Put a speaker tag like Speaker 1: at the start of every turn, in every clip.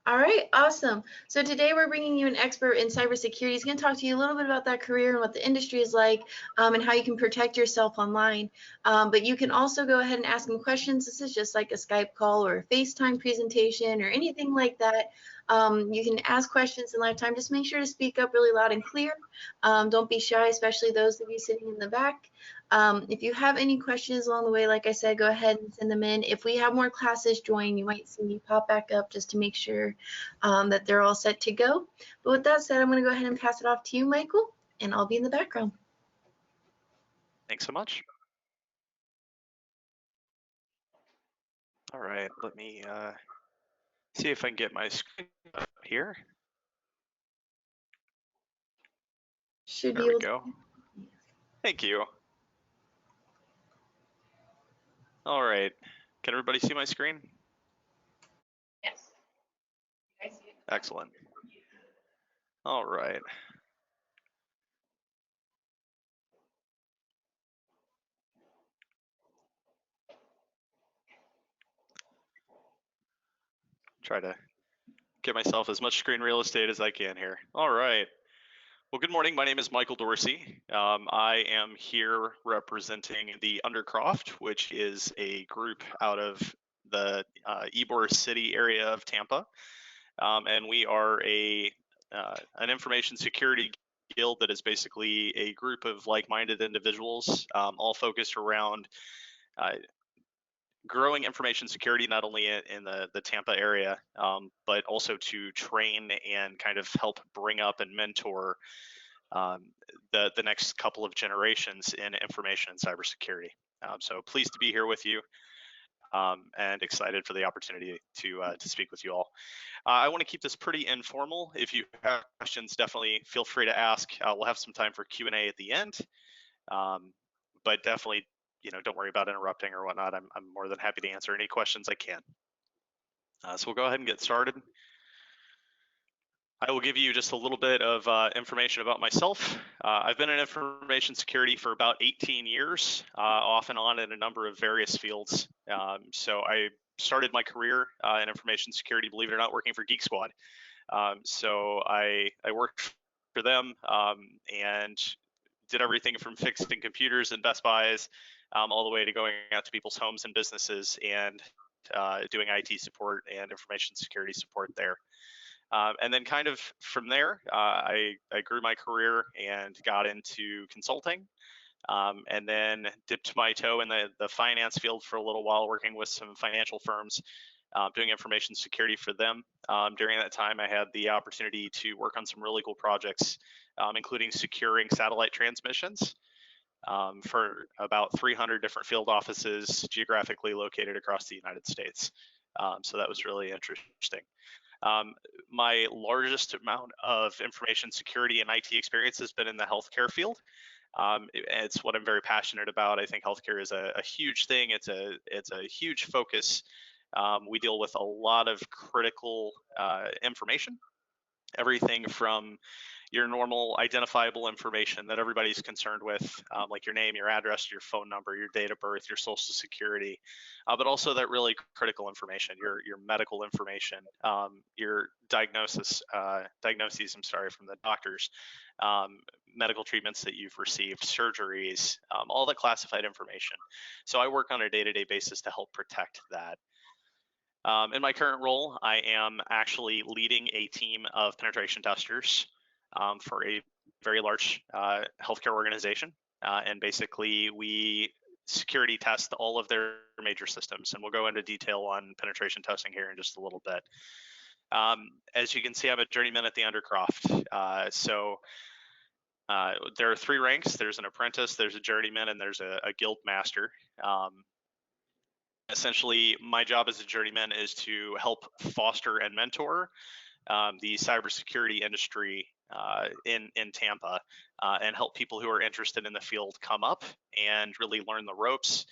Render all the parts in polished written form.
Speaker 1: All right, awesome. So today we're bringing you an expert in cybersecurity. He's going to talk to you a little bit about that career and what the industry is like, and how you can protect yourself online. But you can also go ahead and ask him questions. This is just like a Skype call or a FaceTime presentation or anything like that. You can ask questions in live time. Just make sure to speak up really loud and clear. Don't be shy, especially those of you sitting in the back. If you have any questions along the way, like I said, go ahead and send them in. If we have more classes join, you might see me pop back up just to make sure that they're all set to go. But with that said, I'm going to go ahead and pass it off to you, Michael, and I'll be in the background.
Speaker 2: Thanks so much. All right, let me see if I can get my screen up here.
Speaker 1: Should
Speaker 2: There
Speaker 1: be
Speaker 2: we
Speaker 1: able
Speaker 2: go.
Speaker 1: to.
Speaker 2: Thank you. All right, can everybody see my screen?
Speaker 1: Yes. I see it.
Speaker 2: Excellent. All right. Try to get myself as much screen real estate as I can here. All right. Well, good morning. My name is Michael Dorsey. I am here representing the Undercroft, which is a group out of the Ybor City area of Tampa. And we are an information security guild that is basically a group of like-minded individuals, all focused around growing information security, not only in the Tampa area, but also to train and kind of help bring up and mentor the next couple of generations in information and cybersecurity. So pleased to be here with you, and excited for the opportunity to speak with you all. I want to keep this pretty informal. If you have questions, definitely feel free to ask. We'll have some time for Q&A at the end, but definitely, don't worry about interrupting or whatnot. I'm more than happy to answer any questions I can. So we'll go ahead and get started. I will give you just a little bit of information about myself. I've been in information security for about 18 years, off and on in a number of various fields. So I started my career in information security, believe it or not, working for Geek Squad. So I worked for them and did everything from fixing computers and Best Buys all the way to going out to people's homes and businesses and doing IT support and information security support there. And then kind of from there, I grew my career and got into consulting, and then dipped my toe in the finance field for a little while, working with some financial firms, doing information security for them. During that time, I had the opportunity to work on some really cool projects, including securing satellite transmissions for about 300 different field offices geographically located across the United States. So that was really interesting. My largest amount of information security and IT experience has been in the healthcare field. It's what I'm very passionate about. I think healthcare is a huge thing. It's a huge focus. We deal with a lot of critical information, everything from your normal identifiable information that everybody's concerned with, like your name, your address, your phone number, your date of birth, your social security, but also that really critical information, your medical information, your diagnoses, I'm sorry, from the doctors, medical treatments that you've received, surgeries, all the classified information. So I work on a day-to-day basis to help protect that. In my current role, I am actually leading a team of penetration testers for a very large healthcare organization. And basically, we security test all of their major systems. And we'll go into detail on penetration testing here in just a little bit. As you can see, I'm a journeyman at the Undercroft. So there are 3 ranks. There's an apprentice, there's a journeyman, and there's a guild master. Essentially, my job as a journeyman is to help foster and mentor the cybersecurity industry in Tampa, and help people who are interested in the field come up and really learn the ropes,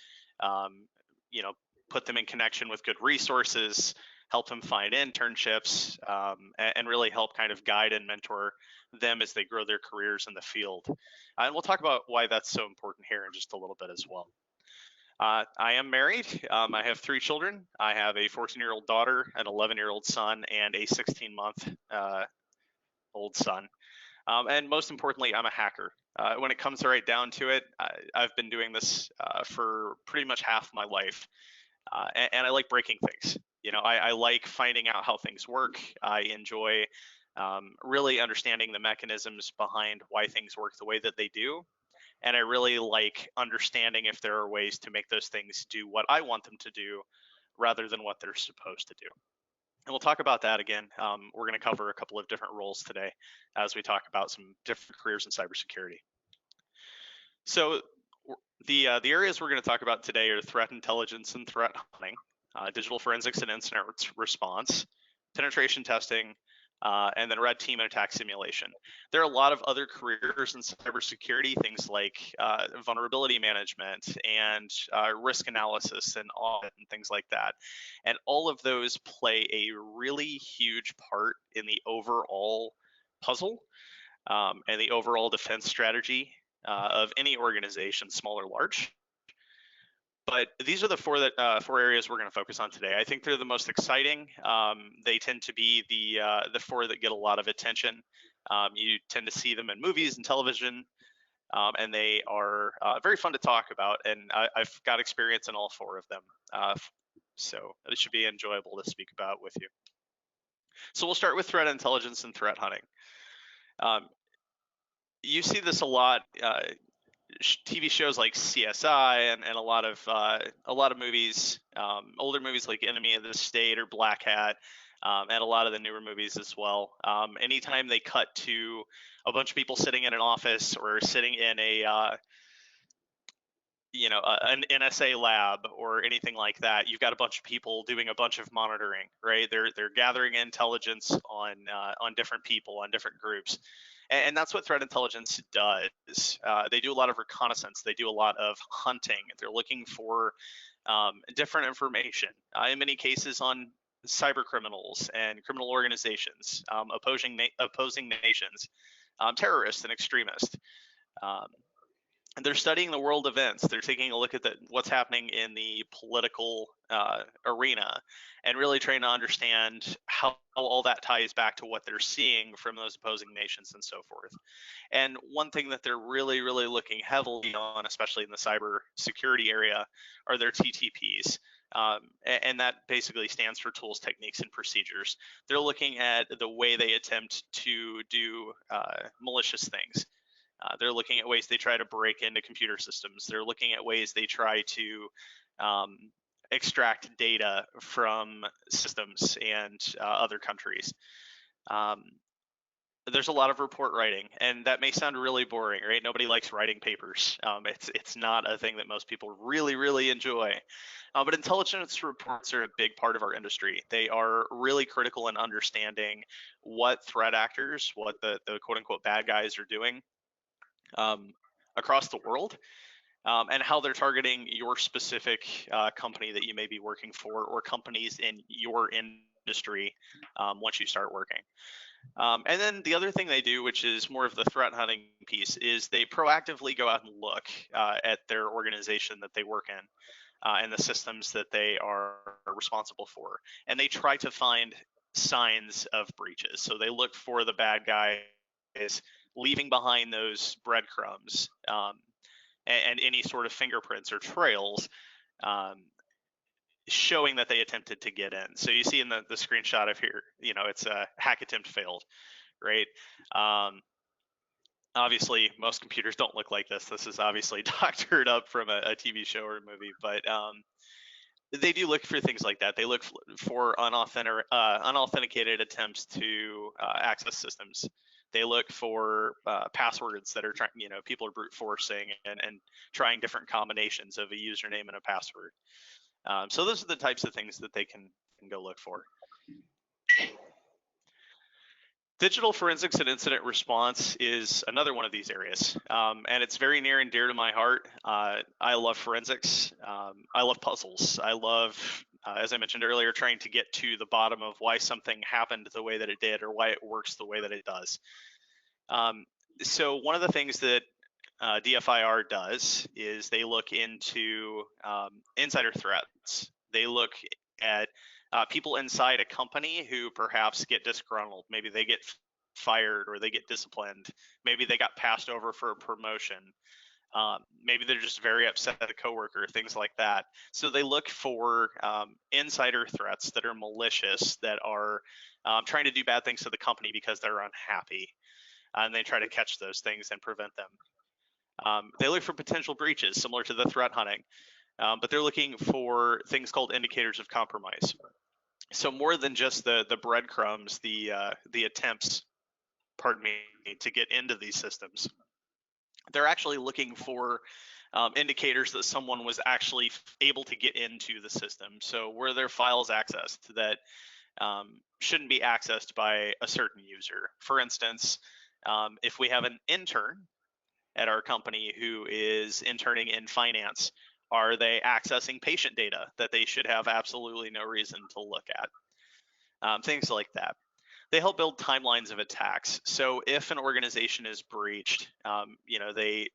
Speaker 2: put them in connection with good resources, help them find internships, and really help kind of guide and mentor them as they grow their careers in the field. And we'll talk about why that's so important here in just a little bit as well. I am married. I have 3 children. I have a 14-year-old daughter, an 11-year-old son, and a 16-month old son. And most importantly, I'm a hacker. When it comes right down to it, I've been doing this for pretty much half my life, and I like breaking things. I like finding out how things work. I enjoy really understanding the mechanisms behind why things work the way that they do. And I really like understanding if there are ways to make those things do what I want them to do rather than what they're supposed to do. And we'll talk about that again. We're going to cover a couple of different roles today as we talk about some different careers in cybersecurity. So the areas we're going to talk about today are threat intelligence and threat hunting, digital forensics and incident response, penetration testing, and then red team and attack simulation. There are a lot of other careers in cybersecurity, things like vulnerability management and risk analysis and audit and things like that. And all of those play a really huge part in the overall puzzle and the overall defense strategy of any organization, small or large. But these are the four areas we're going to focus on today. I think they're the most exciting. They tend to be the four that get a lot of attention. You tend to see them in movies and television, and they are very fun to talk about. And I've got experience in all four of them, so it should be enjoyable to speak about with you. So we'll start with threat intelligence and threat hunting. You see this a lot. TV shows like CSI and a lot of movies, older movies like Enemy of the State or Black Hat, and a lot of the newer movies as well. Anytime they cut to a bunch of people sitting in an office or sitting in an NSA lab or anything like that, you've got a bunch of people doing a bunch of monitoring, right? They're gathering intelligence on different people, on different groups. And that's what threat intelligence does. They do a lot of reconnaissance. They do a lot of hunting. They're looking for different information, in many cases on cyber criminals and criminal organizations, opposing nations, terrorists and extremists. And they're studying the world events. They're taking a look at what's happening in the political arena and really trying to understand how all that ties back to what they're seeing from those opposing nations and so forth. And one thing that they're really, really looking heavily on, especially in the cyber security area, are their TTPs. And that basically stands for tools, techniques, and procedures. They're looking at the way they attempt to do malicious things. They're looking at ways they try to break into computer systems. They're looking at ways they try to extract data from systems and other countries. There's a lot of report writing, and that may sound really boring, right? Nobody likes writing papers. It's not a thing that most people really, really enjoy. But intelligence reports are a big part of our industry. They are really critical in understanding what threat actors, what the quote unquote bad guys are doing across the world, and how they're targeting your specific company that you may be working for or companies in your industry once you start working. And then the other thing they do, which is more of the threat hunting piece, is they proactively go out and look at their organization that they work in and the systems that they are responsible for. And they try to find signs of breaches. So they look for the bad guys leaving behind those breadcrumbs and any sort of fingerprints or trails showing that they attempted to get in. So you see in the screenshot of here, it's a hack attempt failed, right? Obviously, most computers don't look like this. This is obviously doctored up from a TV show or a movie, but they do look for things like that. They look for unauthenticated attempts to access systems. They look for passwords that are trying, people are brute forcing and trying different combinations of a username and a password. So those are the types of things that they can go look for. Digital forensics and incident response is another one of these areas, and it's very near and dear to my heart. I love forensics. I love puzzles. I love, as I mentioned earlier, trying to get to the bottom of why something happened the way that it did or why it works the way that it does. So one of the things that DFIR does is they look into insider threats. They look at people inside a company who perhaps get disgruntled. Maybe they get fired or they get disciplined. Maybe they got passed over for a promotion. Maybe they're just very upset at a coworker, things like that. So they look for insider threats that are malicious, that are trying to do bad things to the company because they're unhappy. And they try to catch those things and prevent them. They look for potential breaches, similar to the threat hunting, but they're looking for things called indicators of compromise. So more than just the breadcrumbs, the attempts, pardon me, to get into these systems, they're actually looking for indicators that someone was actually able to get into the system. So were their files accessed that shouldn't be accessed by a certain user? For instance, if we have an intern at our company who is interning in finance, are they accessing patient data that they should have absolutely no reason to look at? Things like that. They help build timelines of attacks. So if an organization is breached, they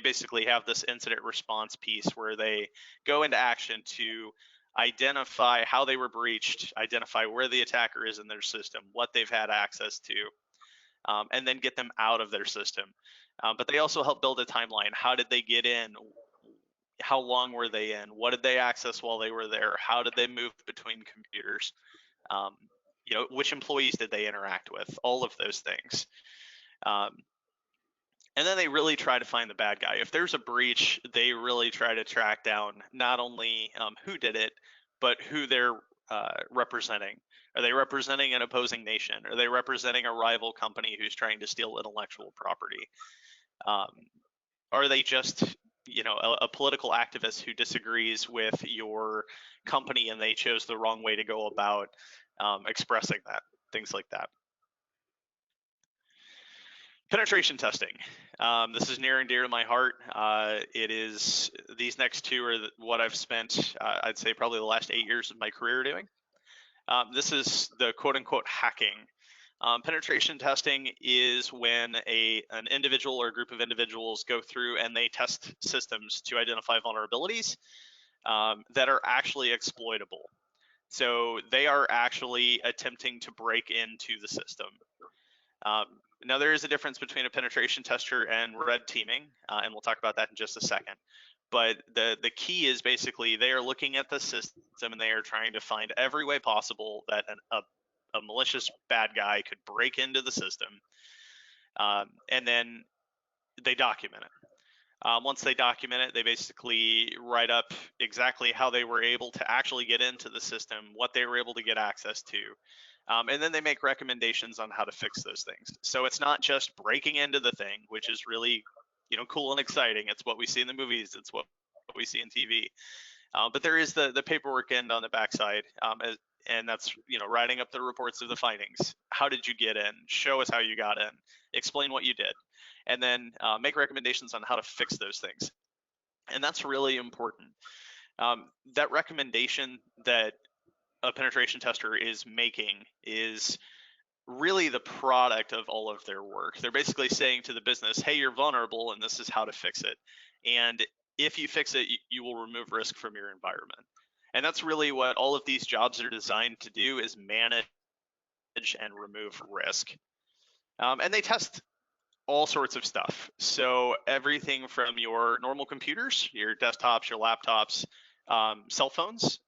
Speaker 2: basically have this incident response piece where they go into action to identify how they were breached, identify where the attacker is in their system, what they've had access to, and then get them out of their system. But they also help build a timeline. How did they get in? How long were they in? What did they access while they were there? How did they move between computers? Which employees did they interact with? All of those things. And then they really try to find the bad guy. If there's a breach, they really try to track down not only who did it, but who they're representing. Are they representing an opposing nation? Are they representing a rival company who's trying to steal intellectual property? Are they just a political activist who disagrees with your company and they chose the wrong way to go about expressing that? Things like that. Penetration testing. This is near and dear to my heart. These next two are what I've spent, I'd say, probably the last 8 years of my career doing. This is the quote-unquote hacking. Penetration testing is when an individual or a group of individuals go through and they test systems to identify vulnerabilities that are actually exploitable. So they are actually attempting to break into the system. Now, there is a difference between a penetration tester and red teaming, and we'll talk about that in just a second. But the key is basically they are looking at the system and they are trying to find every way possible that a malicious bad guy could break into the system, and then they document it. Once they document it, they basically write up exactly how they were able to actually get into the system, what they were able to get access to, and then they make recommendations on how to fix those things. So it's not just breaking into the thing, which is really cool and exciting. It's what we see in the movies. It's what we see in TV. But there is the paperwork end on the backside, and that's writing up the reports of the findings. How did you get in? Show us how you got in. Explain what you did, and then make recommendations on how to fix those things. And that's really important. That recommendation that a penetration tester is making is really the product of all of their work. They're basically saying to the business, hey, you're vulnerable and this is how to fix it. And if you fix it, you will remove risk from your environment. And that's really what all of these jobs are designed to do, is manage and remove risk. And they test all sorts of stuff. So everything from your normal computers, your desktops, your laptops, cell phones,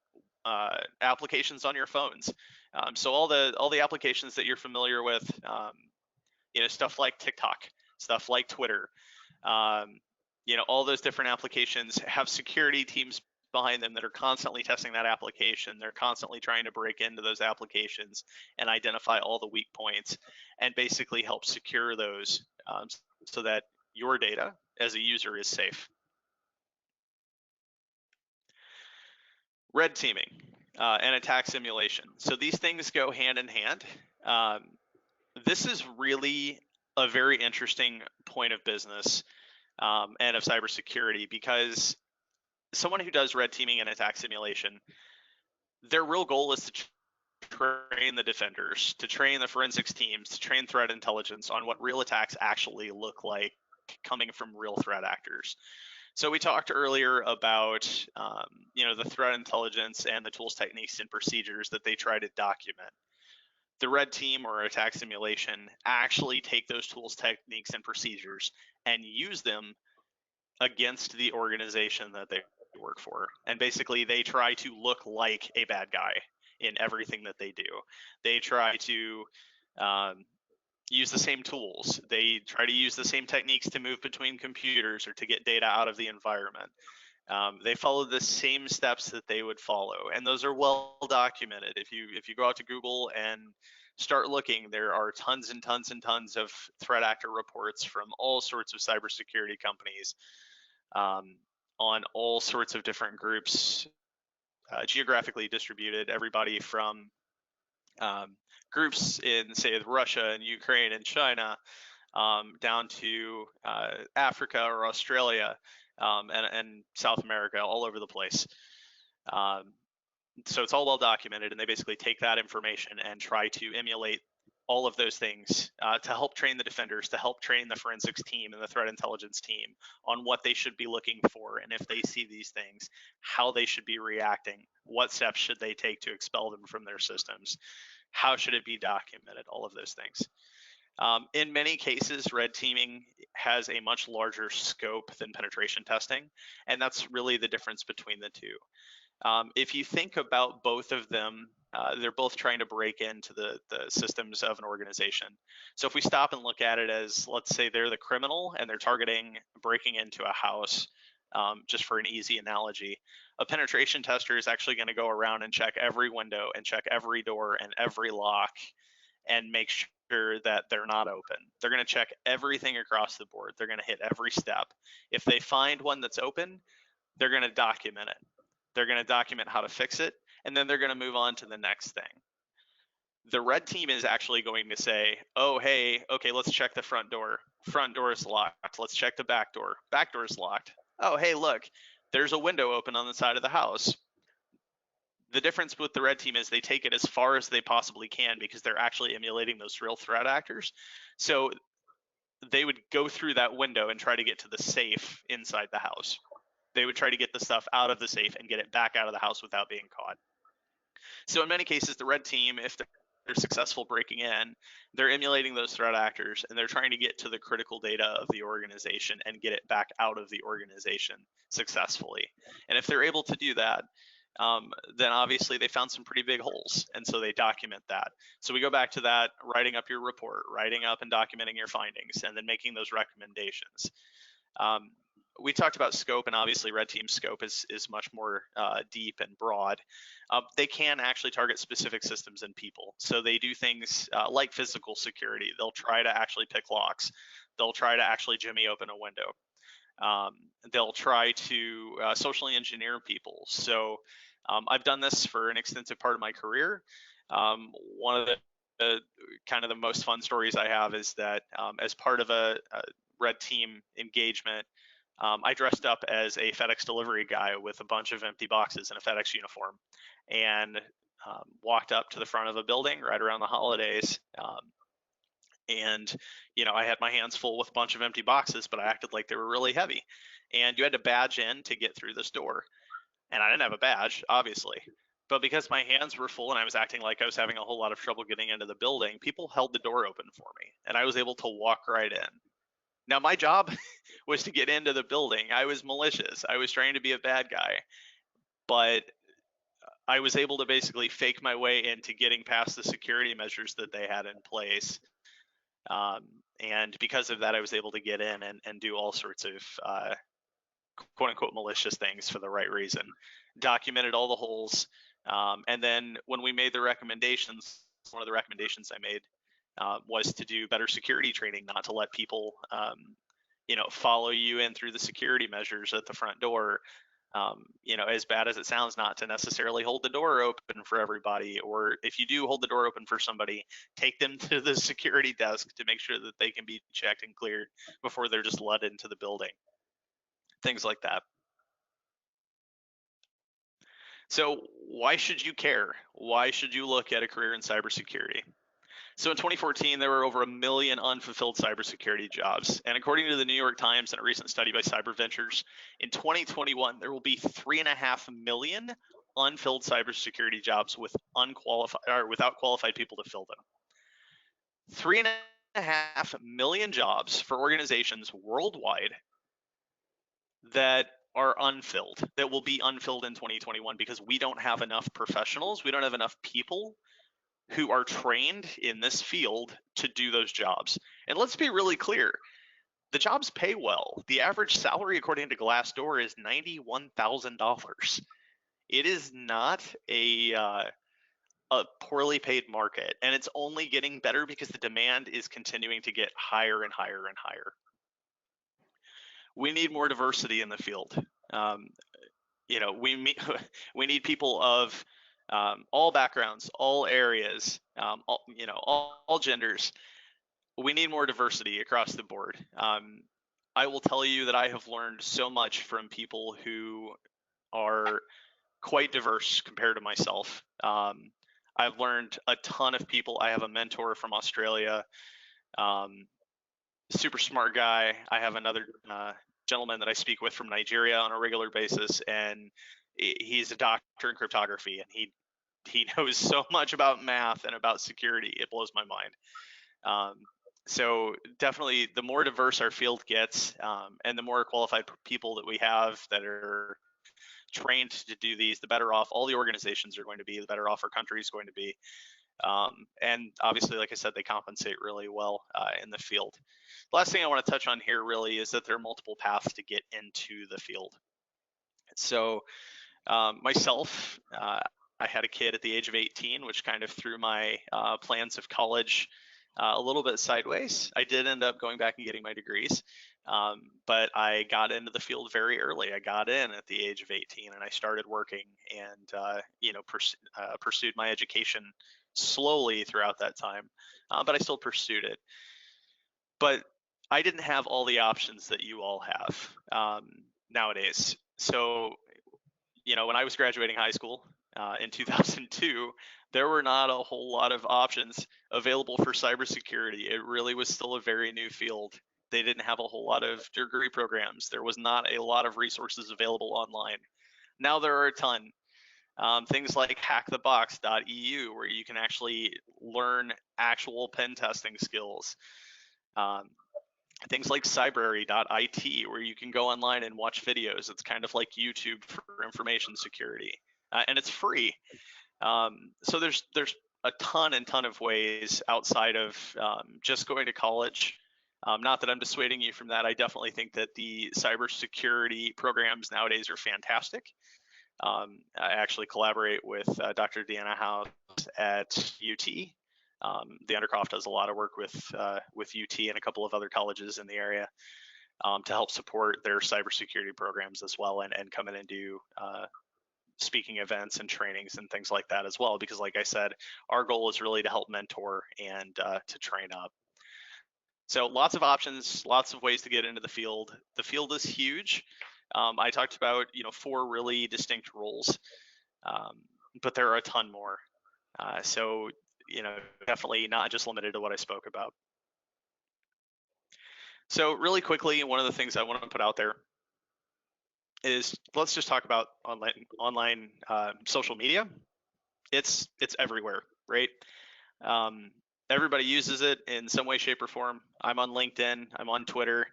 Speaker 2: applications on your phones. So all the applications that you're familiar with, stuff like TikTok, stuff like Twitter, all those different applications have security teams behind them that are constantly testing that application. They're constantly trying to break into those applications and identify all the weak points and basically help secure those so that your data as a user is safe. Red teaming and attack simulation. So these things go hand in hand. This is really a very interesting point of business and of cybersecurity, because someone who does red teaming and attack simulation, their real goal is to train the defenders, to train the forensics teams, to train threat intelligence on what real attacks actually look like coming from real threat actors. So we talked earlier about the threat intelligence and the tools, techniques, and procedures that they try to document. The red team or attack simulation actually take those tools, techniques, and procedures and use them against the organization that they work for. And basically, they try to look like a bad guy in everything that they do. They try to use the same tools. They try to use the same techniques to move between computers or to get data out of the environment. They follow the same steps that they would follow, and those are well documented. If you go out to Google and start looking, there are tons and tons and tons of threat actor reports from all sorts of cybersecurity companies, on all sorts of different groups, geographically distributed. Everybody from groups in, say, Russia and Ukraine and China, down to Africa or Australia, and South America, all over the place. So it's all well documented, and they basically take that information and try to emulate all of those things to help train the defenders, to help train the forensics team and the threat intelligence team on what they should be looking for, and if they see these things, how they should be reacting, what steps should they take to expel them from their systems, how should it be documented, all of those things. In many cases, red teaming has a much larger scope than penetration testing, and that's really the difference between the two. If you think about both of them, they're both trying to break into the systems of an organization. So if we stop and look at it as, let's say they're the criminal and they're targeting breaking into a house, just for an easy analogy, a penetration tester is actually going to go around and check every window and check every door and every lock and make sure that they're not open. They're going to check everything across the board. They're going to hit every step. If they find one that's open, they're going to document it. They're going to document how to fix it, and then they're going to move on to the next thing. The red team is actually going to say, oh, hey, okay, let's check the front door. Front door is locked. Let's check the back door. Back door is locked. Oh, hey, look, there's a window open on the side of the house. The difference with the red team is they take it as far as they possibly can because they're actually emulating those real threat actors. So they would go through that window and try to get to the safe inside the house. They would try to get the stuff out of the safe and get it back out of the house without being caught. So in many cases, the red team, if they're successful breaking in, they're emulating those threat actors and they're trying to get to the critical data of the organization and get it back out of the organization successfully. And if they're able to do that, then obviously they found some pretty big holes, and so they document that. So we go back to that, writing up your report, writing up and documenting your findings, and then making those recommendations. We talked about scope, and obviously red team scope is much more deep and broad. They can actually target specific systems and people. So they do things like physical security. They'll try to actually pick locks. They'll try to actually jimmy open a window. They'll try to socially engineer people. So I've done this for an extensive part of my career. One of the kind of the most fun stories I have is that as part of a red team engagement, I dressed up as a FedEx delivery guy with a bunch of empty boxes and a FedEx uniform, and walked up to the front of a building right around the holidays. And I had my hands full with a bunch of empty boxes, but I acted like they were really heavy. And you had to badge in to get through this door. And I didn't have a badge, obviously. But because my hands were full and I was acting like I was having a whole lot of trouble getting into the building, people held the door open for me, and I was able to walk right in. Now, my job was to get into the building. I was malicious. I was trying to be a bad guy, but I was able to basically fake my way into getting past the security measures that they had in place. And because of that, I was able to get in and do all sorts of quote unquote malicious things for the right reason. Documented all the holes. And then when we made the recommendations, one of the recommendations I made was to do better security training, not to let people, follow you in through the security measures at the front door. As bad as it sounds, not to necessarily hold the door open for everybody, or if you do hold the door open for somebody, take them to the security desk to make sure that they can be checked and cleared before they're just let into the building. Things like that. So why should you care? Why should you look at a career in cybersecurity? So in 2014, there were over 1 million unfulfilled cybersecurity jobs. And according to the New York Times and a recent study by Cyber Ventures, in 2021, there will be 3.5 million unfilled cybersecurity jobs with unqualified or without qualified people to fill them. 3.5 million jobs for organizations worldwide that are unfilled, that will be unfilled in 2021 because we don't have enough professionals, we don't have enough people who are trained in this field to do those jobs. And let's be really clear, the jobs pay well. The average salary, according to Glassdoor, is $91,000. It is not a poorly paid market, and it's only getting better because the demand is continuing to get higher and higher and higher. We need more diversity in the field. We need people of all backgrounds, all areas, all genders. We need more diversity across the board. I will tell you that I have learned so much from people who are quite diverse compared to myself. I've learned a ton of people. I have a mentor from Australia, super smart guy. I have another gentleman that I speak with from Nigeria on a regular basis, and he's a doctor in cryptography, and he knows so much about math and about security. It blows my mind. So definitely, the more diverse our field gets, and the more qualified people that we have that are trained to do these, the better off all the organizations are going to be, the better off our country is going to be. And obviously, like I said, they compensate really well in the field. The last thing I want to touch on here really is that there are multiple paths to get into the field. So myself, I had a kid at the age of 18, which kind of threw my plans of college a little bit sideways. I did end up going back and getting my degrees, but I got into the field very early. I got in at the age of 18, and I started working and pursued my education slowly throughout that time, but I still pursued it. But I didn't have all the options that you all have nowadays. So, when I was graduating high school in 2002, there were not a whole lot of options available for cybersecurity. It really was still a very new field. They didn't have a whole lot of degree programs. There was not a lot of resources available online. Now there are a ton. Things like hackthebox.eu, where you can actually learn actual pen testing skills. Things like cybrary.it, where you can go online and watch videos. It's kind of like YouTube for information security, and it's free. So there's a ton of ways outside of just going to college. Not that I'm dissuading you from that. I definitely think that the cybersecurity programs nowadays are fantastic. I actually collaborate with Dr. Deanna House at UT. The Undercroft does a lot of work with UT and a couple of other colleges in the area to help support their cybersecurity programs as well, and come in and do speaking events and trainings and things like that as well. Because like I said, our goal is really to help mentor and to train up. So lots of options, lots of ways to get into the field. The field is huge. I talked about 4 really distinct roles, but there are a ton more. So definitely not just limited to what I spoke about. So really quickly, one of the things I want to put out there is, let's just talk about online social media. It's everywhere, right? Everybody uses it in some way, shape, or form. I'm on LinkedIn. I'm on Twitter.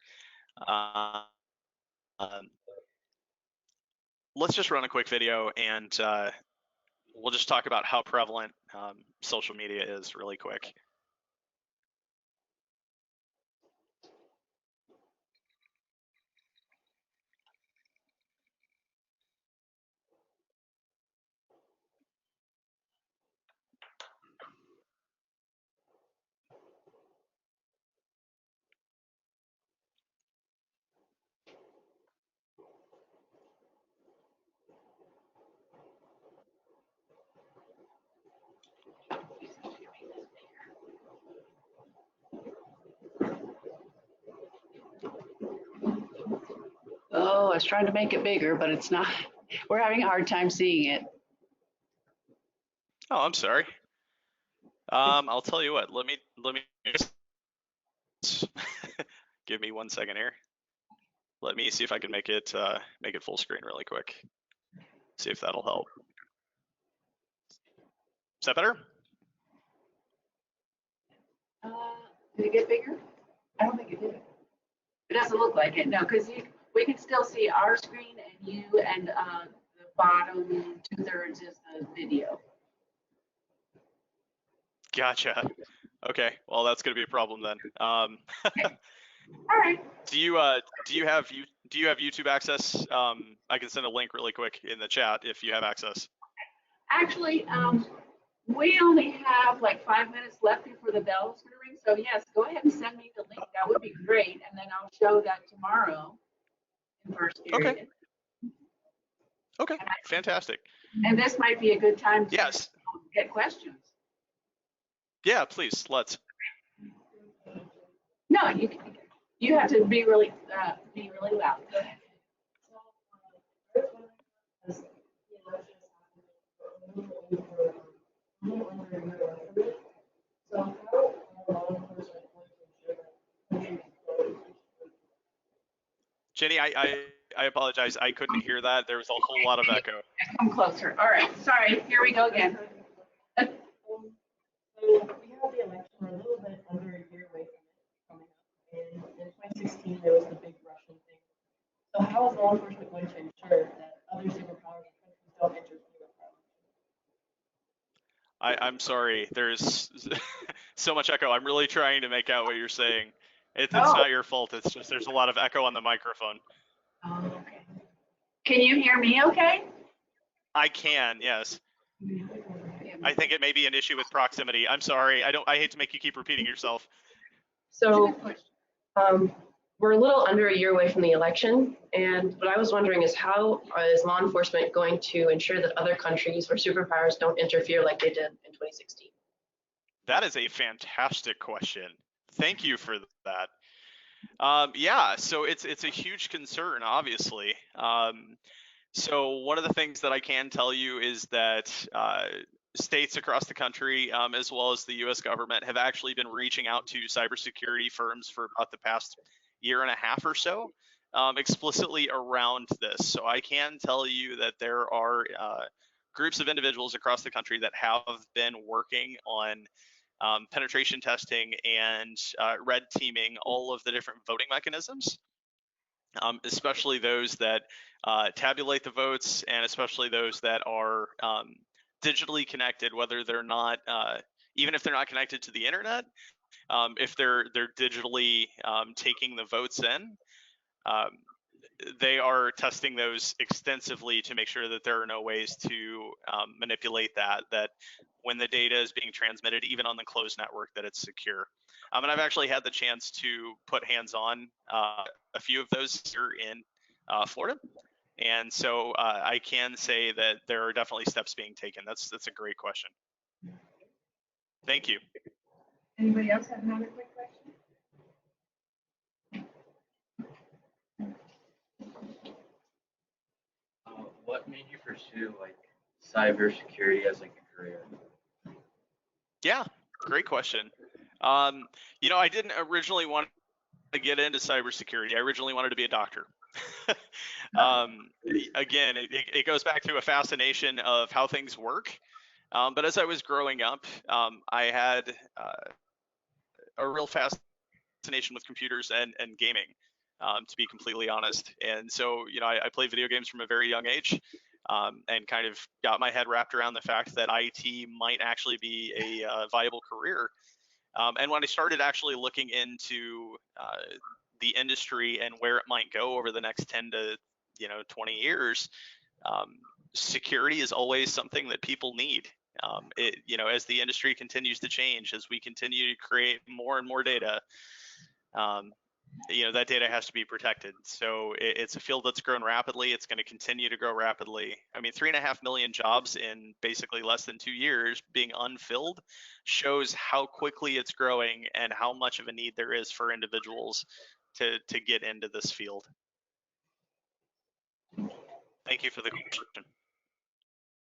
Speaker 2: Let's just run a quick video, and we'll just talk about how prevalent social media is really quick.
Speaker 3: Oh, I was trying to make it bigger, but it's not. We're having a hard time seeing it.
Speaker 2: Oh, I'm sorry. I'll tell you what. Let me give me 1 second here. Let me see if I can make it full screen really quick. See if that'll help. Is that better?
Speaker 3: Did it get bigger? I don't think it did. It doesn't look like it, no, because we can still see our screen and you, and the bottom 2/3 is the video.
Speaker 2: Gotcha. Okay. Well, that's going to be a problem then.
Speaker 3: Okay. All right.
Speaker 2: Do you have YouTube access? I can send a link really quick in the chat if you have access.
Speaker 3: Actually, we only have like 5 minutes left before the bell's going to ring. So yes, go ahead and send me the link. That would be great, and then I'll show that tomorrow in first period.
Speaker 2: Okay. Fantastic.
Speaker 3: And this might be a good time to get questions.
Speaker 2: Yeah, please. Let's.
Speaker 3: No, you have to be really loud. Go ahead.
Speaker 2: Jenny, I apologize. I couldn't hear that. There was a whole lot of echo.
Speaker 3: Come closer. All right. Sorry. Here we go again.
Speaker 4: So we have the election. We're a little bit under a year away from it coming up. And in 2016, there was the big Russian thing. So how is law enforcement going to ensure that other superpowers countries don't interfere with our election?
Speaker 2: I'm sorry. There's so much echo. I'm really trying to make out what you're saying. It's not your fault. It's just there's a lot of echo on the microphone.
Speaker 3: Oh, okay. Can you hear me okay?
Speaker 2: I can, yes. I think it may be an issue with proximity. I'm sorry. I hate to make you keep repeating yourself.
Speaker 4: So we're a little under a year away from the election, and what I was wondering is how is law enforcement going to ensure that other countries or superpowers don't interfere like they did in 2016?
Speaker 2: That is a fantastic question. Thank you for that. Yeah, so it's a huge concern, obviously. So one of the things that I can tell you is that states across the country, as well as the U.S. government, have actually been reaching out to cybersecurity firms for about the past year and a half or so, explicitly around this. So I can tell you that there are groups of individuals across the country that have been working on penetration testing and red teaming all of the different voting mechanisms, especially those that tabulate the votes, and especially those that are digitally connected, whether they're not, even if they're not connected to the internet, if they're digitally taking the votes in. They are testing those extensively to make sure that there are no ways to manipulate that when the data is being transmitted, even on the closed network, that it's secure. And I've actually had the chance to put hands on a few of those here in Florida. And so I can say that there are definitely steps being taken. That's a great question. Thank you.
Speaker 3: Anybody else have another quick question?
Speaker 5: What made you pursue like cybersecurity as like a career?
Speaker 2: Yeah, great question. You know, I didn't originally want to get into cybersecurity. I originally wanted to be a doctor. Again, it goes back to a fascination of how things work. But as I was growing up, I had a real fascination with computers and gaming, to be completely honest. And so, you know, I played video games from a very young age, and kind of got my head wrapped around the fact that IT might actually be a viable career. And when I started actually looking into the industry and where it might go over the next 10 to 20 years, security is always something that people need. As the industry continues to change, as we continue to create more and more data, that data has to be protected. So it's a field that's grown rapidly. It's going to continue to grow rapidly. I mean, 3.5 million jobs in basically less than 2 years being unfilled shows how quickly it's growing and how much of a need there is for individuals to get into this field. Thank you for the question.